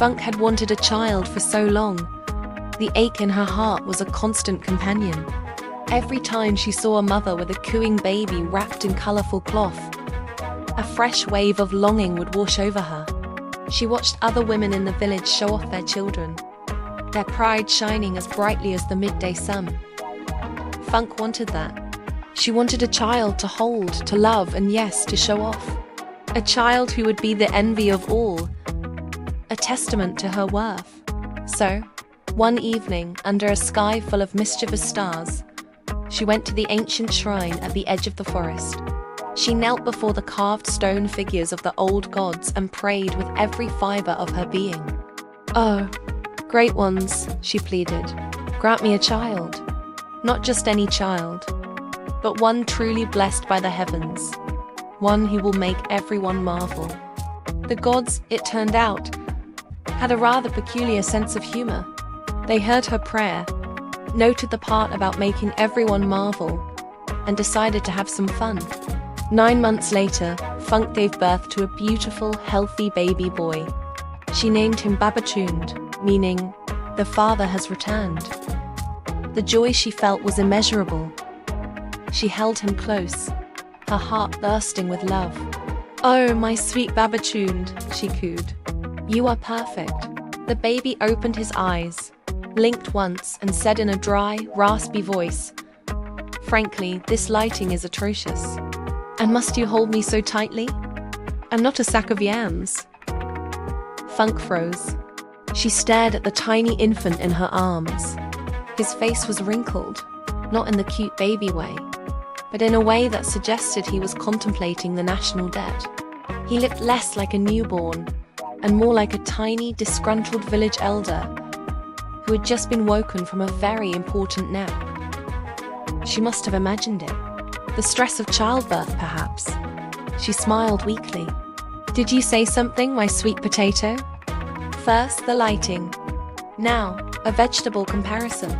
Funk had wanted a child for so long. The ache in her heart was a constant companion. Every time she saw a mother with a cooing baby wrapped in colorful cloth, a fresh wave of longing would wash over her. She watched other women in the village show off their children, their pride shining as brightly as the midday sun. Funk wanted that. She wanted a child to hold, to love, and yes, to show off. A child who would be the envy of all, a testament to her worth. So, one evening, under a sky full of mischievous stars, she went to the ancient shrine at the edge of the forest. She knelt before the carved stone figures of the old gods and prayed with every fiber of her being. "Oh, great ones," she pleaded, "grant me a child. Not just any child, but one truly blessed by the heavens. One who will make everyone marvel." The gods, it turned out, had a rather peculiar sense of humor. They heard her prayer, noted the part about making everyone marvel, and decided to have some fun. 9 months later, Funk gave birth to a beautiful, healthy baby boy. She named him Babatund, meaning, "the father has returned." The joy she felt was immeasurable. She held him close, her heart bursting with love. "Oh, my sweet Babatund," she cooed. "You are perfect." The baby opened his eyes, blinked once, and said in a dry, raspy voice, "Frankly, this lighting is atrocious. And must you hold me so tightly? I'm not a sack of yams." Funk froze. She stared at the tiny infant in her arms. His face was wrinkled, not in the cute baby way, but in a way that suggested he was contemplating the national debt. He looked less like a newborn and more like a tiny, disgruntled village elder who had just been woken from a very important nap. She must have imagined it. The stress of childbirth, perhaps. She smiled weakly. "Did you say something, my sweet potato?" First, the lighting. Now, a vegetable comparison.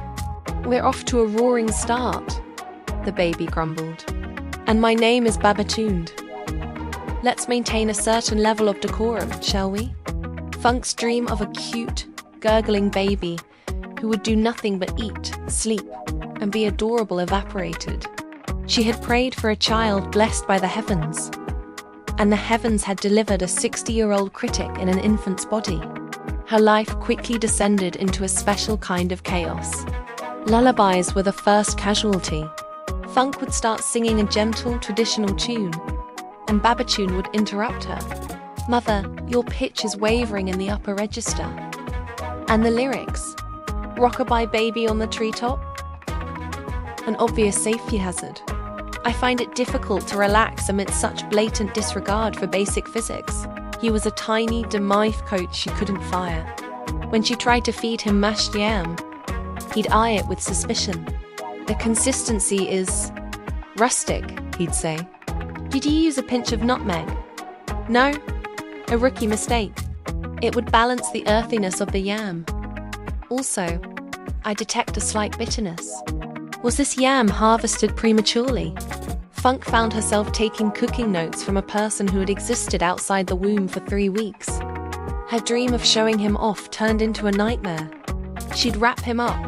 "We're off to a roaring start," the baby grumbled. "And my name is Babatund. Let's maintain a certain level of decorum, shall we?" Funk's dream of a cute, gurgling baby who would do nothing but eat, sleep, and be adorable evaporated. She had prayed for a child blessed by the heavens, and the heavens had delivered a 60-year-old critic in an infant's body. Her life quickly descended into a special kind of chaos. Lullabies were the first casualty. Funk would start singing a gentle, traditional tune, and Babatune would interrupt her. "Mother, your pitch is wavering in the upper register." And the lyrics? "Rockabye baby on the treetop?" An obvious safety hazard. I find it difficult to relax amidst such blatant disregard for basic physics. He was a tiny, demise coat she couldn't fire. When she tried to feed him mashed yam, he'd eye it with suspicion. "The consistency is rustic," he'd say. "Did you use a pinch of nutmeg?" "No, a rookie mistake. It would balance the earthiness of the yam. Also, I detect a slight bitterness. Was this yam harvested prematurely?" Funk found herself taking cooking notes from a person who had existed outside the womb for 3 weeks. Her dream of showing him off turned into a nightmare. She'd wrap him up,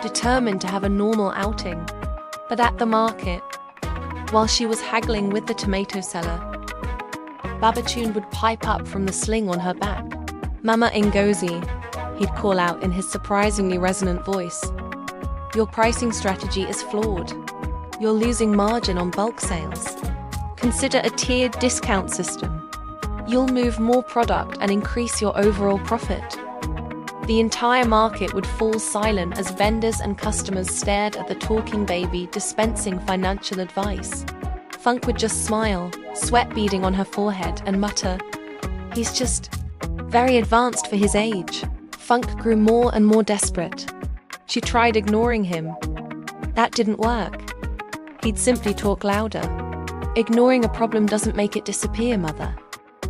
determined to have a normal outing. But at the market, while she was haggling with the tomato seller, Babatune would pipe up from the sling on her back. "Mama Ngozi," he'd call out in his surprisingly resonant voice. "Your pricing strategy is flawed. You're losing margin on bulk sales. Consider a tiered discount system. You'll move more product and increase your overall profit." The entire market would fall silent as vendors and customers stared at the talking baby dispensing financial advice. Funk would just smile, sweat beading on her forehead, and mutter, "He's just very advanced for his age." Funk grew more and more desperate. She tried ignoring him. That didn't work. He'd simply talk louder. "Ignoring a problem doesn't make it disappear, Mother.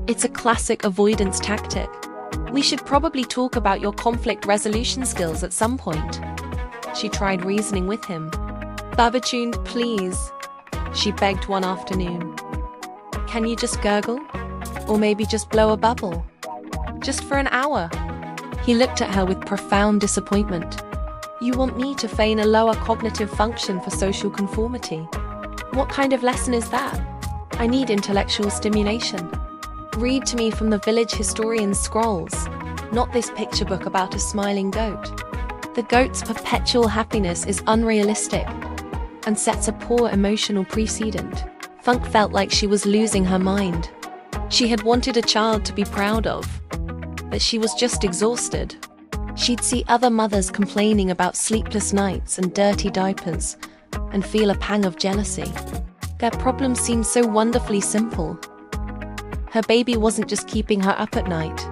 It's a classic avoidance tactic. We should probably talk about your conflict resolution skills at some point." She tried reasoning with him. "Babatune, please," she begged one afternoon. "Can you just gurgle? Or maybe just blow a bubble? Just for an hour. He looked at her with profound disappointment. You want me to feign a lower cognitive function for social conformity? What kind of lesson is that? I need intellectual stimulation. Read to me from the village historian's scrolls, not this picture book about a smiling goat. The goat's perpetual happiness is unrealistic and sets a poor emotional precedent. Funk felt like she was losing her mind. She had wanted a child to be proud of, but she was just exhausted. She'd see other mothers complaining about sleepless nights and dirty diapers and feel a pang of jealousy. Their problems seemed so wonderfully simple. Her baby wasn't just keeping her up at night.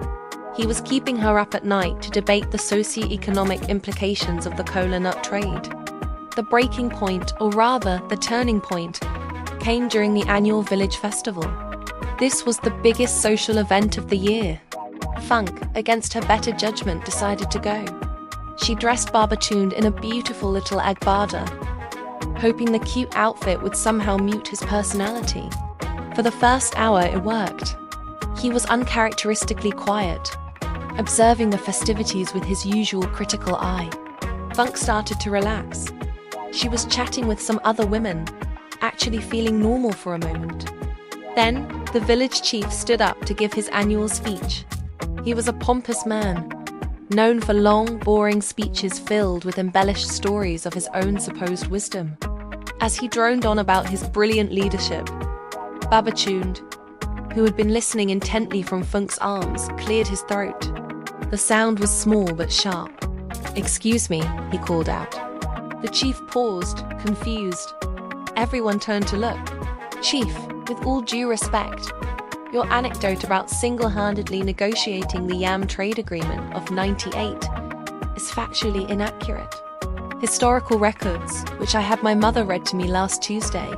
He was keeping her up at night to debate the socio-economic implications of the cola nut trade. The breaking point, or rather the turning point, came during the annual village festival. This was the biggest social event of the year. Funk, against her better judgment, decided to go. She dressed Barbatunde in a beautiful little agbada, hoping the cute outfit would somehow mute his personality. For the first hour, it worked. He was uncharacteristically quiet, observing the festivities with his usual critical eye. Funk started to relax. She was chatting with some other women, actually feeling normal for a moment. Then, the village chief stood up to give his annual speech. He was a pompous man, known for long, boring speeches filled with embellished stories of his own supposed wisdom. As he droned on about his brilliant leadership, Babatunde, who had been listening intently from Funk's arms, cleared his throat. The sound was small but sharp. "Excuse me," he called out. The chief paused, confused. Everyone turned to look. "Chief, with all due respect, your anecdote about single-handedly negotiating the yam trade agreement of '98 is factually inaccurate. Historical records, which I had my mother read to me last Tuesday,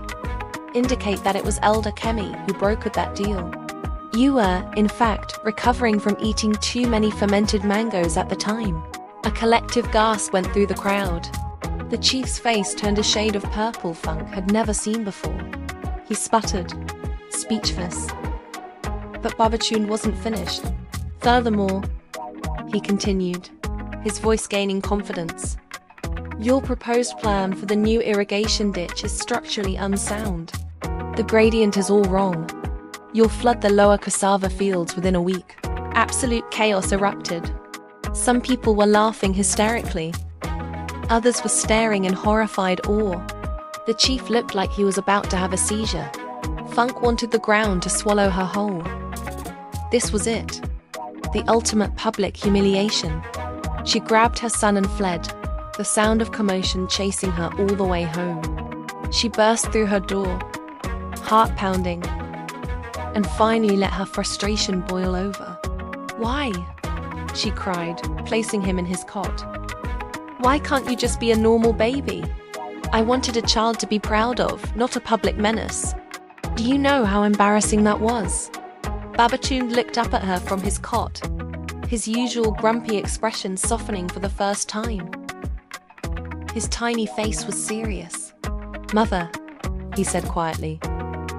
indicate that it was Elder Kemi who brokered that deal. You were, in fact, recovering from eating too many fermented mangoes at the time." A collective gasp went through the crowd. The chief's face turned a shade of purple Funk had never seen before. He sputtered, speechless. But Babatunde wasn't finished. "Furthermore," he continued, his voice gaining confidence, "your proposed plan for the new irrigation ditch is structurally unsound. The gradient is all wrong. You'll flood the lower cassava fields within a week." Absolute chaos erupted. Some people were laughing hysterically. Others were staring in horrified awe. The chief looked like he was about to have a seizure. Funk wanted the ground to swallow her whole. This was it. The ultimate public humiliation. She grabbed her son and fled, the sound of commotion chasing her all the way home. She burst through her door, heart pounding, and finally let her frustration boil over. "Why?" she cried, placing him in his cot. "Why can't you just be a normal baby? I wanted a child to be proud of, not a public menace. Do you know how embarrassing that was?" Babatunde looked up at her from his cot, his usual grumpy expression softening for the first time. His tiny face was serious. "Mother," he said quietly,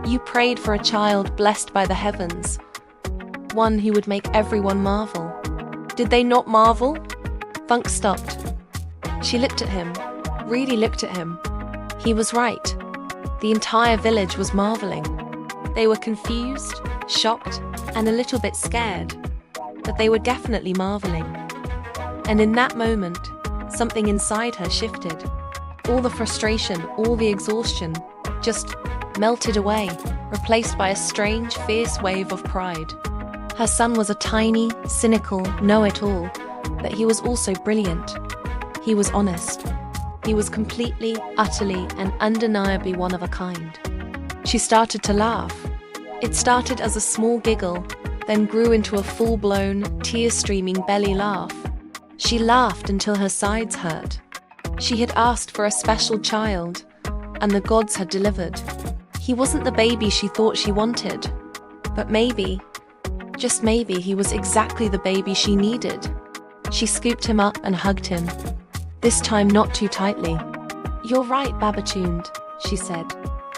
"you prayed for a child blessed by the heavens, one who would make everyone marvel. Did they not marvel?" Funk stopped. She looked at him, really looked at him. He was right. The entire village was marveling. They were confused, shocked, and a little bit scared, but they were definitely marveling. And in that moment, something inside her shifted. All the frustration, all the exhaustion, just melted away, replaced by a strange, fierce wave of pride. Her son was a tiny, cynical know-it-all, but he was also brilliant. He was honest. He was completely, utterly, and undeniably one of a kind. She started to laugh. It started as a small giggle, then grew into a full-blown, tear-streaming belly laugh. She laughed until her sides hurt. She had asked for a special child, and the gods had delivered. He wasn't the baby she thought she wanted, but maybe, just maybe, he was exactly the baby she needed. She scooped him up and hugged him, this time not too tightly. "You're right, Babatunde," she said,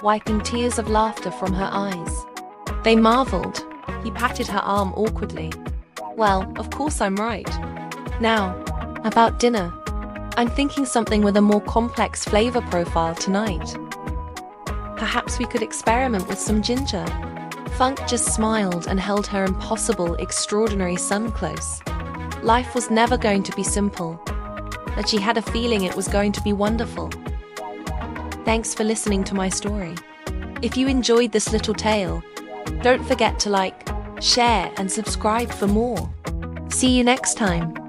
wiping tears of laughter from her eyes. They marveled. He patted her arm awkwardly. Well, of course I'm right. Now, about dinner. I'm thinking something with a more complex flavor profile tonight. Perhaps we could experiment with some ginger. Funk just smiled and held her impossible, extraordinary son close. Life was never going to be simple, but she had a feeling it was going to be wonderful. Thanks for listening to my story. If you enjoyed this little tale, don't forget to like, share, and subscribe for more. See you next time.